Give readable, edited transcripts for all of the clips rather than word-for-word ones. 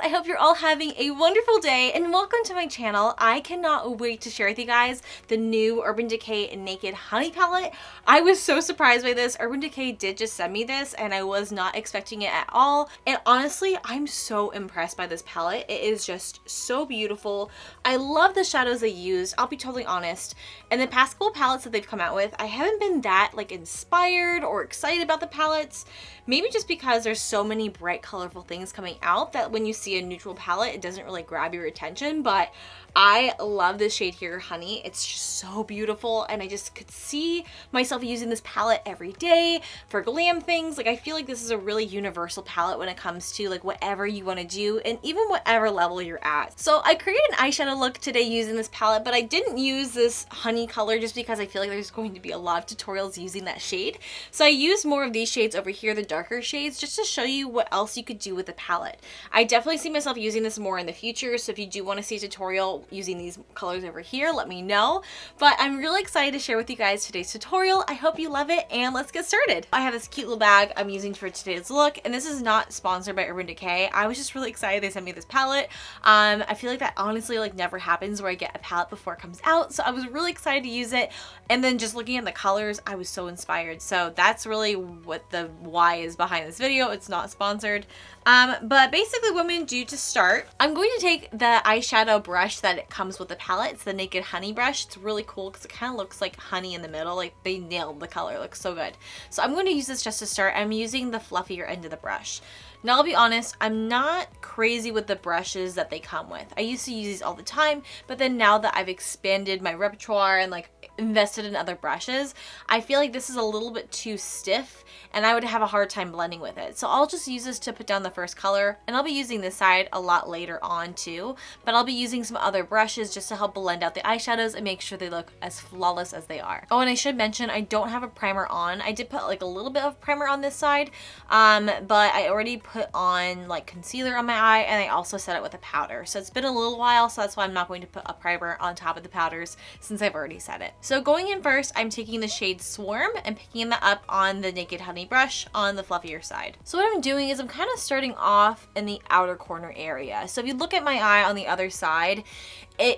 I hope you're all having a wonderful day and welcome to my channel. I cannot wait to share with you guys the new Urban Decay Naked Honey palette. I was so surprised by this. Urban Decay did just send me this and I was not expecting it at all. And honestly, I'm so impressed by this palette. It is just so beautiful. I love the shadows they use. I'll be totally honest. In the past couple palettes that they've come out with, I haven't been that like inspired or excited about the palettes. Maybe just because there's so many bright, colorful things coming out that when you see a neutral palette, it doesn't really grab your attention. But I love this shade here, Honey. It's just so beautiful, and I just could see myself using this palette every day for glam things. Like, I feel like this is a really universal palette when it comes to like whatever you want to do and even whatever level you're at. So I created an eyeshadow look today using this palette, but I didn't use this honey color just because I feel like there's going to be a lot of tutorials using that shade. So I used more of these shades over here, the darker shades, just to show you what else you could do with the palette. I definitely see myself using this more in the future, so if you do want to see a tutorial using these colors over here, let me know. But I'm really excited to share with you guys today's tutorial. I hope you love it, and let's get started. I have this cute little bag I'm using for today's look, and this is not sponsored by Urban Decay. I was just really excited they sent me this palette. I feel like that honestly like never happens where I get a palette before it comes out, so I was really excited to use it. And then just looking at the colors, I was so inspired. So that's really what the why is behind this video. It's not sponsored. But basically what I'm going to do to start, I'm going to take the eyeshadow brush that it comes with the palette. It's the Naked Honey brush. It's really cool because it kind of looks like honey in the middle. Like they nailed the color. It looks so good. So I'm going to use this just to start. I'm using the fluffier end of the brush. Now, I'll be honest, I'm not crazy with the brushes that they come with. I used to use these all the time, but then now that I've expanded my repertoire and like invested in other brushes, I feel like this is a little bit too stiff and I would have a hard time blending with it. So I'll just use this to put down the first color, and I'll be using this side a lot later on too, but I'll be using some other brushes just to help blend out the eyeshadows and make sure they look as flawless as they are. Oh, and I should mention, I don't have a primer on. I did put like a little bit of primer on this side, but I already put on like concealer on my eye, and I also set it with a powder. So it's been a little while, so that's why I'm not going to put a primer on top of the powders since I've already set it. So going in first, I'm taking the shade Swarm and picking that up on the Naked Honey brush on the fluffier side. So what I'm doing is I'm kind of starting off in the outer corner area. So if you look at my eye on the other side,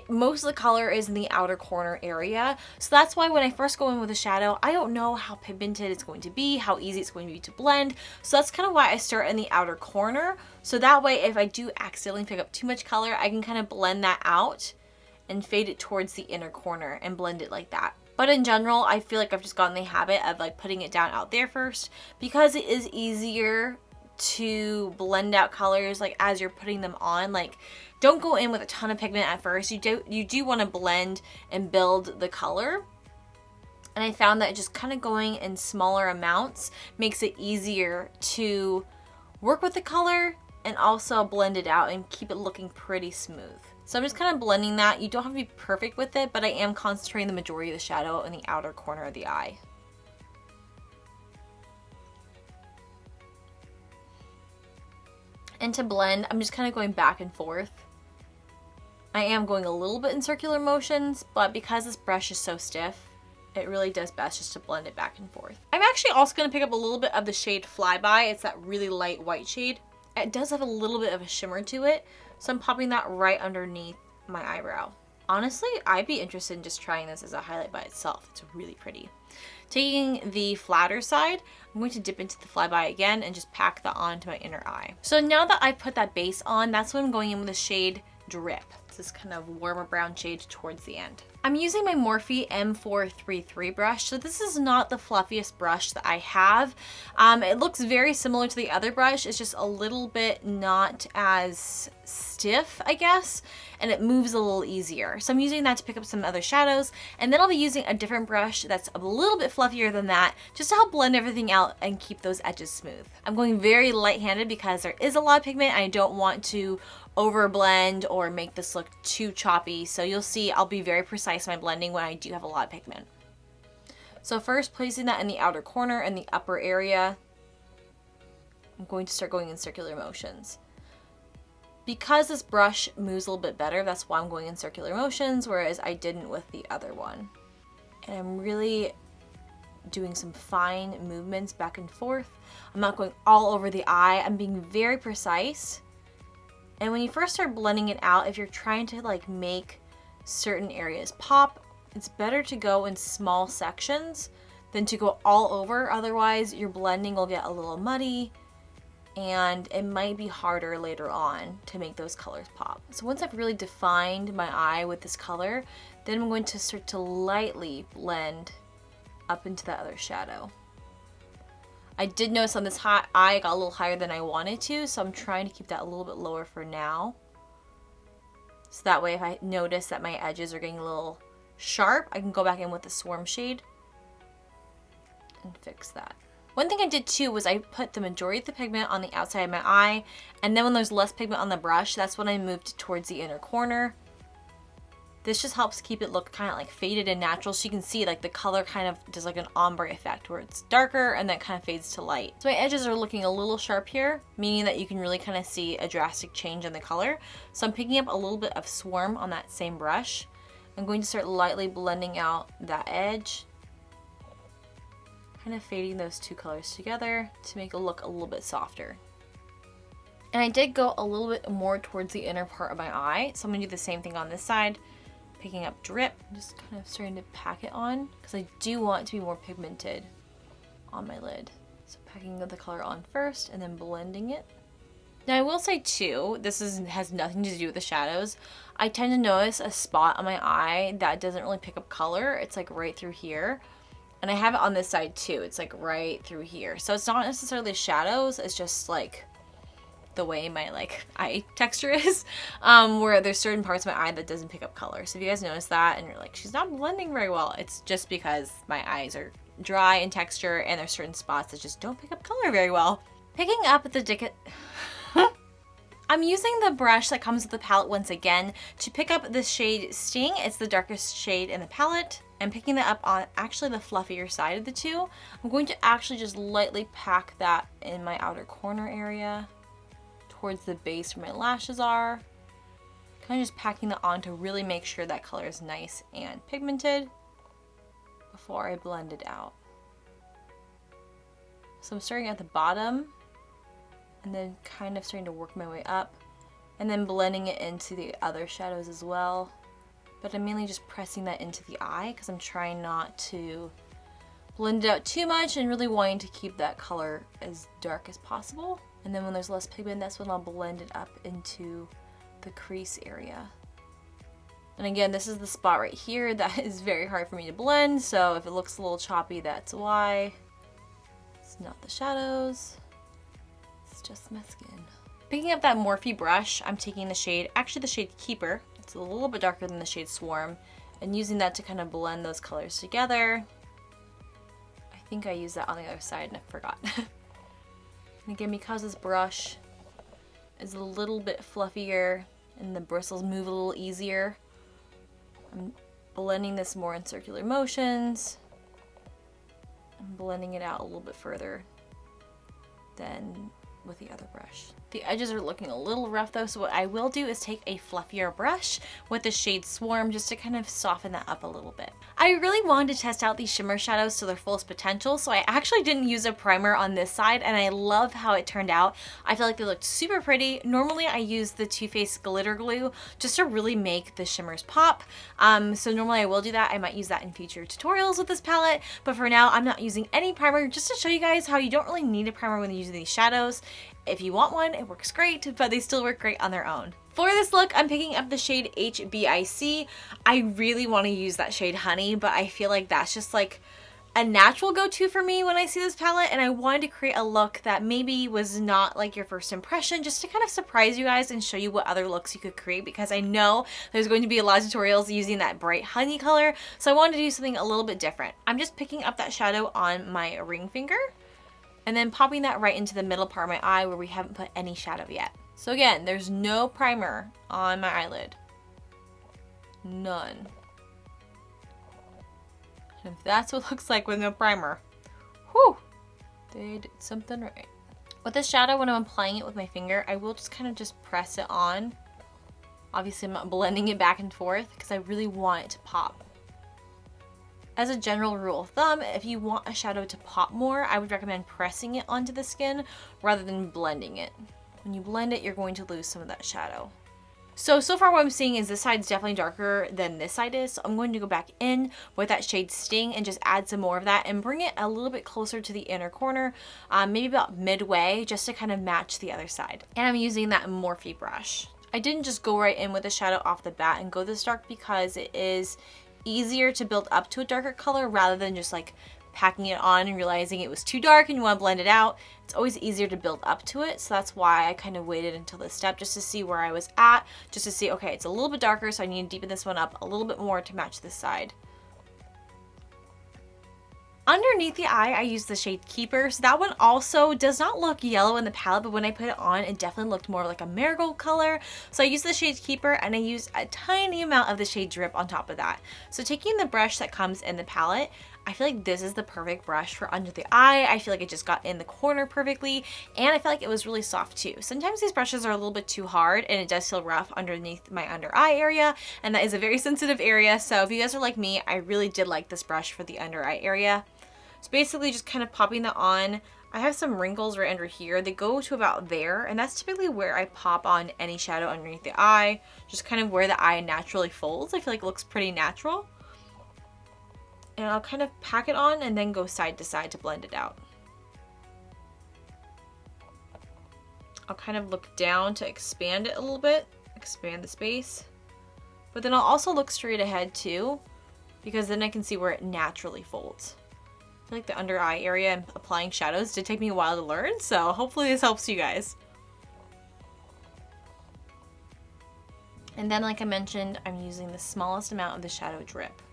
most of the color is in the outer corner area. So that's why when I first go in with a shadow, I don't know how pigmented it's going to be, how easy it's going to be to blend. So that's kind of why I start in the outer corner. So that way, if I do accidentally pick up too much color, I can kind of blend that out and fade it towards the inner corner and blend it like that. But in general, I feel like I've just gotten the habit of like putting it down out there first because it is easier to blend out colors like as you're putting them on. Like, don't go in with a ton of pigment at first. You do want to blend and build the color. And I found that just kind of going in smaller amounts makes it easier to work with the color and also blend it out and keep it looking pretty smooth. So I'm just kind of blending that. You don't have to be perfect with it, but I am concentrating the majority of the shadow in the outer corner of the eye. And to blend, I'm just kind of going back and forth. I am going a little bit in circular motions, but because this brush is so stiff, it really does best just to blend it back and forth. I'm actually also going to pick up a little bit of the shade Flyby. It's that really light white shade. It does have a little bit of a shimmer to it, so I'm popping that right underneath my eyebrow. Honestly, I'd be interested in just trying this as a highlight by itself. It's really pretty. Taking the flatter side, I'm going to dip into the Flyby again and just pack that onto my inner eye. So now that I've put that base on, that's when I'm going in with the shade Drip. It's this kind of warmer brown shade towards the end. I'm using my Morphe M433 brush. So this is not the fluffiest brush that I have. It looks very similar to the other brush. It's just a little bit not as stiff, I guess, and it moves a little easier. So I'm using that to pick up some other shadows, and then I'll be using a different brush that's a little bit fluffier than that just to help blend everything out and keep those edges smooth. I'm going very light-handed because there is a lot of pigment. I don't want to over blend or make this look too choppy. So you'll see I'll be very precise in my blending when I do have a lot of pigment. So first, placing that in the outer corner and the upper area, I'm going to start going in circular motions. Because this brush moves a little bit better, that's why I'm going in circular motions, whereas I didn't with the other one. And I'm really doing some fine movements back and forth. I'm not going all over the eye. I'm being very precise And when you first start blending it out, if you're trying to like make certain areas pop, it's better to go in small sections than to go all over. Otherwise, your blending will get a little muddy and it might be harder later on to make those colors pop. So once I've really defined my eye with this color, then I'm going to start to lightly blend up into that other shadow. I did notice on this eye it got a little higher than I wanted to, so I'm trying to keep that a little bit lower for now. So that way if I notice that my edges are getting a little sharp, I can go back in with the Swarm shade and fix that. One thing I did too was I put the majority of the pigment on the outside of my eye, and then when there's less pigment on the brush, that's when I moved towards the inner corner. This just helps keep it look kind of like faded and natural, so you can see like the color kind of does like an ombre effect where it's darker and then kind of fades to light. So my edges are looking a little sharp here, meaning that you can really kind of see a drastic change in the color. So I'm picking up a little bit of Swarm on that same brush. I'm going to start lightly blending out that edge, kind of fading those two colors together to make it look a little bit softer. And I did go a little bit more towards the inner part of my eye, so I'm going to do the same thing on this side. Picking up drip, just kind of starting to pack it on because I do want it to be more pigmented on my lid. So packing the color on first and then blending it. Now I will say too, this has nothing to do with the shadows. I tend to notice a spot on my eye that doesn't really pick up color. It's like right through here. And I have it on this side too. It's like right through here. So it's not necessarily shadows, it's just like the way my like eye texture is, where there's certain parts of my eye that doesn't pick up color. So if you guys notice that and you're like, she's not blending very well, it's just because my eyes are dry in texture and there's certain spots that just don't pick up color very well. Picking up the I'm using the brush that comes with the palette once again to pick up the shade Sting. It's the darkest shade in the palette. And picking that up on actually the fluffier side of the two, I'm going to actually just lightly pack that in my outer corner area towards the base where my lashes are. Kind of just packing that on to really make sure that color is nice and pigmented before I blend it out. So I'm starting at the bottom and then kind of starting to work my way up and then blending it into the other shadows as well. But I'm mainly just pressing that into the eye because I'm trying not to blend it out too much and really wanting to keep that color as dark as possible. And then when there's less pigment, that's when I'll blend it up into the crease area. And again, this is the spot right here that is very hard for me to blend, so if it looks a little choppy, that's why. It's not the shadows, it's just my skin. Picking up that Morphe brush, I'm taking the shade, actually the shade Keeper. It's a little bit darker than the shade Swarm, and using that to kind of blend those colors together. I think I used that on the other side and I forgot. And again, because this brush is a little bit fluffier and the bristles move a little easier, I'm blending this more in circular motions. I'm blending it out a little bit further than with the other brush. The edges are looking a little rough though, so what I will do is take a fluffier brush with the shade Swarm just to kind of soften that up a little bit. I really wanted to test out these shimmer shadows to their fullest potential, so I actually didn't use a primer on this side, and I love how it turned out. I feel like they looked super pretty. Normally I use the Too Faced glitter glue just to really make the shimmers pop. So normally I will do that. I might use that in future tutorials with this palette, but for now I'm not using any primer, just to show you guys how you don't really need a primer when you're using these shadows. If you want one, it works great, but they still work great on their own. For this look, I'm picking up the shade HBIC. I really want to use that shade Honey, but I feel like that's just like a natural go-to for me when I see this palette, and I wanted to create a look that maybe was not like your first impression, just to kind of surprise you guys and show you what other looks you could create, because I know there's going to be a lot of tutorials using that bright honey color, so I wanted to do something a little bit different. I'm just picking up that shadow on my ring finger and then popping that right into the middle part of my eye where we haven't put any shadow yet. So again, there's no primer on my eyelid. None. And if that's what it looks like with no primer, whew, they did something right. With this shadow, when I'm applying it with my finger, I will just kind of just press it on. Obviously, I'm not blending it back and forth because I really want it to pop. As a general rule of thumb, if you want a shadow to pop more, I would recommend pressing it onto the skin rather than blending it. when you blend it, you're going to lose some of that shadow. So far what I'm seeing is this side's definitely darker than this side is. So I'm going to go back in with that shade Sting and just add some more of that and bring it a little bit closer to the inner corner, maybe about midway, just to kind of match the other side. And I'm using that Morphe brush. I didn't just go right in with the shadow off the bat and go this dark because it is easier to build up to a darker color rather than just like packing it on and realizing it was too dark and you want to blend it out. It's always easier to build up to it, so that's why I kind of waited until this step just to see where I was at, just to see, okay, it's a little bit darker, so I need to deepen this one up a little bit more to match this side. Underneath the eye, I used the shade Keeper. So that one also does not look yellow in the palette, but when I put it on, it definitely looked more like a marigold color. So I used the shade Keeper and I used a tiny amount of the shade Drip on top of that. So taking the brush that comes in the palette, I feel like this is the perfect brush for under the eye. I feel like it just got in the corner perfectly, and I feel like it was really soft too. Sometimes these brushes are a little bit too hard and it does feel rough underneath my under eye area, and that is a very sensitive area. So if you guys are like me, I really did like this brush for the under eye area. So basically just kind of popping that on. I have some wrinkles right under here. They go to about there, and that's typically where I pop on any shadow underneath the eye, just kind of where the eye naturally folds. I feel like it looks pretty natural. And I'll kind of pack it on and then go side to side to blend it out. I'll kind of look down to expand it a little bit, expand the space. But then I'll also look straight ahead too, because then I can see where it naturally folds. I feel like the under eye area and applying shadows did take me a while to learn, so hopefully this helps you guys. And then, like I mentioned, I'm using the smallest amount of the shadow Drip.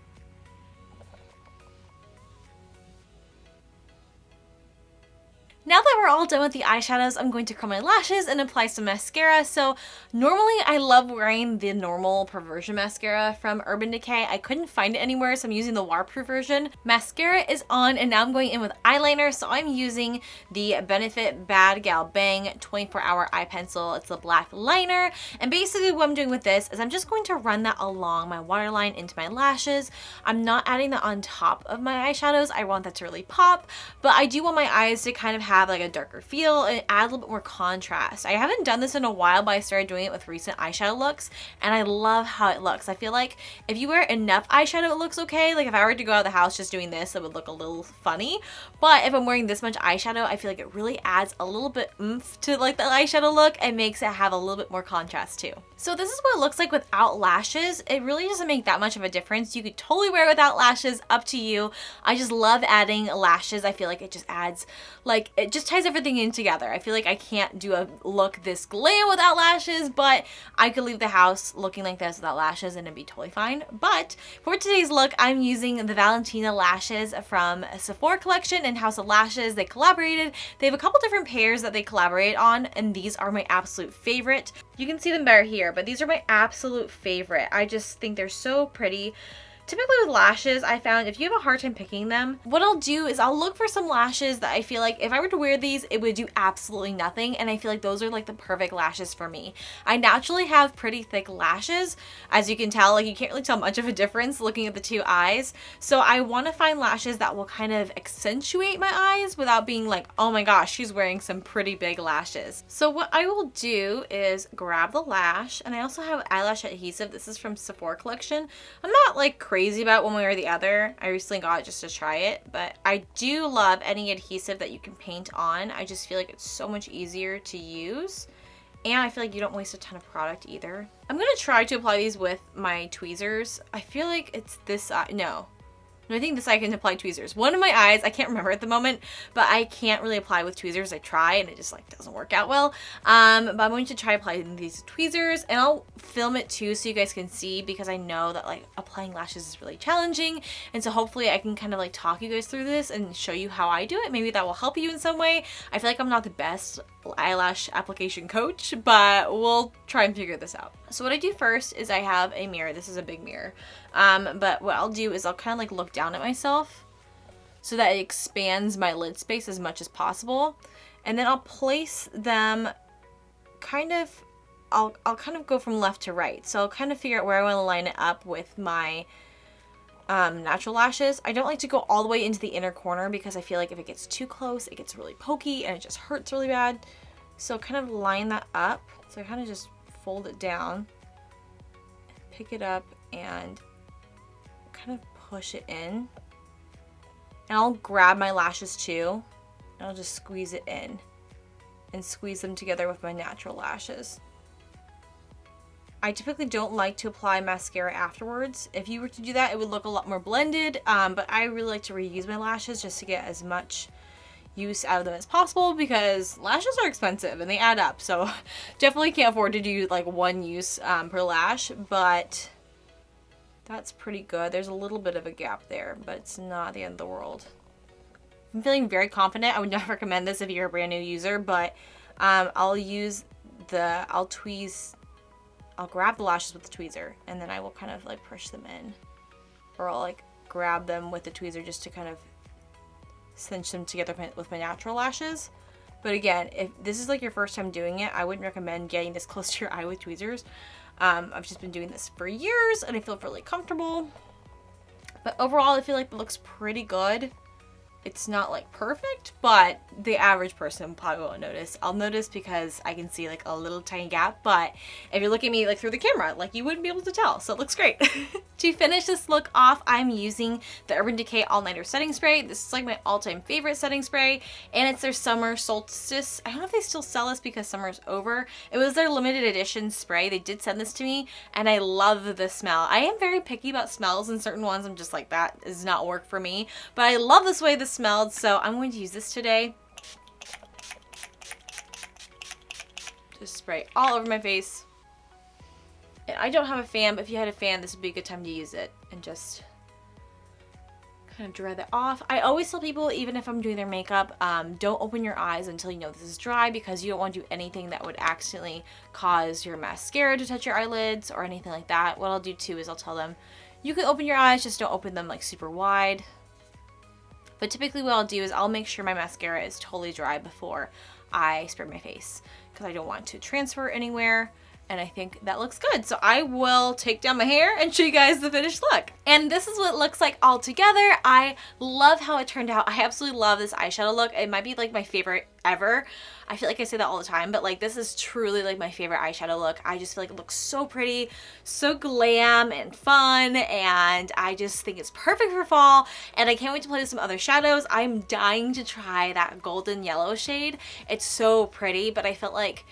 Now that we're all done with the eyeshadows, I'm going to curl my lashes and apply some mascara. So normally I love wearing the normal Perversion mascara from Urban Decay. I couldn't find it anywhere, so I'm using the waterproof version. Mascara is on, and now I'm going in with eyeliner. So I'm using the Benefit Bad Gal Bang 24-hour eye pencil. It's a black liner. And basically what I'm doing with this is I'm just going to run that along my waterline into my lashes. I'm not adding that on top of my eyeshadows. I want that to really pop, but I do want my eyes to kind of have like a darker feel and add a little bit more contrast. I haven't done this in a while, but I started doing it with recent eyeshadow looks, and I love how it looks. I feel like if you wear enough eyeshadow, it looks okay. Like if I were to go out of the house just doing this, it would look a little funny. But if I'm wearing this much eyeshadow, I feel like it really adds a little bit oomph to like the eyeshadow look and makes it have a little bit more contrast too. So this is what it looks like without lashes. It really doesn't make that much of a difference. You could totally wear it without lashes, up to you. I just love adding lashes. I feel like it just adds, like, it just ties everything in together. I feel like I can't do a look this glam without lashes, but I could leave the house looking like this without lashes and it'd be totally fine. But for today's look, I'm using the Valentina lashes from Sephora collection and House of Lashes. They collaborated. They have a couple different pairs that they collaborate on, and these are my absolute favorite. You can see them better here, but these are my absolute favorite. I just think they're so pretty. Typically with lashes, I found if you have a hard time picking them, what I'll do is I'll look for some lashes that I feel like if I were to wear these, it would do absolutely nothing. And I feel like those are like the perfect lashes for me. I naturally have pretty thick lashes. As you can tell, like you can't really tell much of a difference looking at the two eyes. So I want to find lashes that will kind of accentuate my eyes without being like, oh my gosh, she's wearing some pretty big lashes. So what I will do is grab the lash, and I also have eyelash adhesive. This is from Sephora collection. I'm not like crazy about one way or the other. I recently got it just to try it, but I do love any adhesive that you can paint on. I just feel like it's so much easier to use, and I feel like you don't waste a ton of product either. I'm gonna try to apply these with my tweezers. I feel like it's this side. No, I think this I can apply tweezers. One of my eyes, I can't remember at the moment, but I can't really apply with tweezers. I try and it just like doesn't work out well. But I'm going to try applying these tweezers, and I'll film it too so you guys can see, because I know that like applying lashes is really challenging. And so hopefully I can kind of like talk you guys through this and show you how I do it. Maybe that will help you in some way. I feel like I'm not the best eyelash application coach, but we'll try and figure this out. So what I do first is I have a mirror. This is a big mirror. But what I'll do is I'll kind of like look down at myself so that it expands my lid space as much as possible. And then I'll place them kind of, I'll kind of go from left to right. So I'll kind of figure out where I want to line it up with my natural lashes. I don't like to go all the way into the inner corner because I feel like if it gets too close, it gets really pokey and it just hurts really bad. So kind of line that up. So I kind of just fold it down, pick it up, and kind of push it in. And I'll grab my lashes too, and I'll just squeeze it in and squeeze them together with my natural lashes. I typically don't like to apply mascara afterwards. If you were to do that, it would look a lot more blended, but I really like to reuse my lashes just to get as much use out of them as possible, because lashes are expensive and they add up. So definitely can't afford to do like one use per lash, but that's pretty good. There's a little bit of a gap there, but it's not the end of the world. I'm feeling very confident. I would not recommend this if you're a brand new user, but I'll grab the lashes with the tweezer, and then I will kind of like push them in, or I'll like grab them with the tweezer just to kind of cinch them together with my natural lashes. But again, if this is like your first time doing it, I wouldn't recommend getting this close to your eye with tweezers. I've just been doing this for years and I feel really comfortable. But overall, I feel like it looks pretty good. It's not like perfect, but the average person probably won't notice. I'll notice because I can see like a little tiny gap, but if you're looking at me like through the camera, like you wouldn't be able to tell, so it looks great. To finish this look off, I'm using the Urban Decay All Nighter Setting Spray. This is like my all-time favorite setting spray, and it's their summer solstice. I don't know if they still sell this because summer's over. It was their limited edition spray. They did send this to me, and I love the smell. I am very picky about smells, and certain ones I'm just like, that does not work for me, but I love this way this smelled, so I'm going to use this today. Just spray all over my face. And I don't have a fan, but if you had a fan, this would be a good time to use it. And just kind of dry that off. I always tell people, even if I'm doing their makeup, don't open your eyes until you know this is dry, because you don't want to do anything that would accidentally cause your mascara to touch your eyelids or anything like that. What I'll do too is I'll tell them, you can open your eyes, just don't open them like super wide. But typically what I'll do is I'll make sure my mascara is totally dry before I spray my face, because I don't want to transfer anywhere. And I think that looks good. So I will take down my hair and show you guys the finished look. And this is what it looks like all together. I love how it turned out. I absolutely love this eyeshadow look. It might be like my favorite ever. I feel like I say that all the time, but like this is truly like my favorite eyeshadow look. I just feel like it looks so pretty, so glam and fun, and I just think it's perfect for fall. And I can't wait to play with some other shadows. I'm dying to try that golden yellow shade. It's so pretty, but I felt like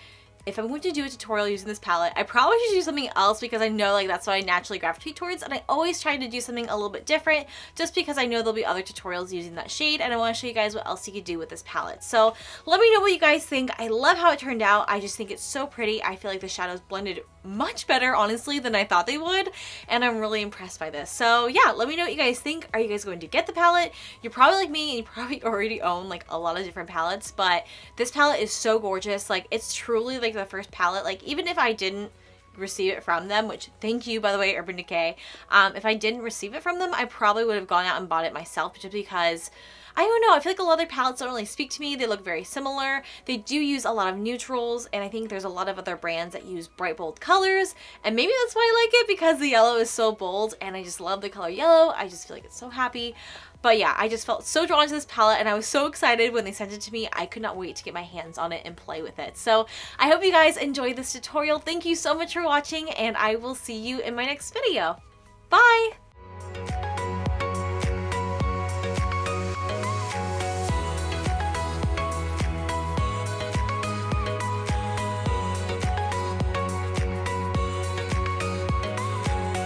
if I'm going to do a tutorial using this palette, I probably should do something else, because I know like that's what I naturally gravitate towards, and I always try to do something a little bit different just because I know there'll be other tutorials using that shade, and I want to show you guys what else you could do with this palette. So let me know what you guys think. I love how it turned out. I just think it's so pretty. I feel like the shadows blended much better, honestly, than I thought they would, and I'm really impressed by this. So yeah, let me know what you guys think. Are you guys going to get the palette? You're probably like me and you probably already own like a lot of different palettes, but this palette is so gorgeous. Like, it's truly like the first palette, like even if I didn't receive it from them, which thank you by the way, Urban Decay, if I didn't receive it from them, I probably would have gone out and bought it myself, just because I don't know, I feel like a lot of their palettes don't really speak to me. They look very similar. They do use a lot of neutrals, and I think there's a lot of other brands that use bright, bold colors, and maybe that's why I like it, because the yellow is so bold, and I just love the color yellow. I just feel like it's so happy. But yeah, I just felt so drawn to this palette, and I was so excited when they sent it to me. I could not wait to get my hands on it and play with it. So I hope you guys enjoyed this tutorial. Thank you so much for watching, and I will see you in my next video. Bye!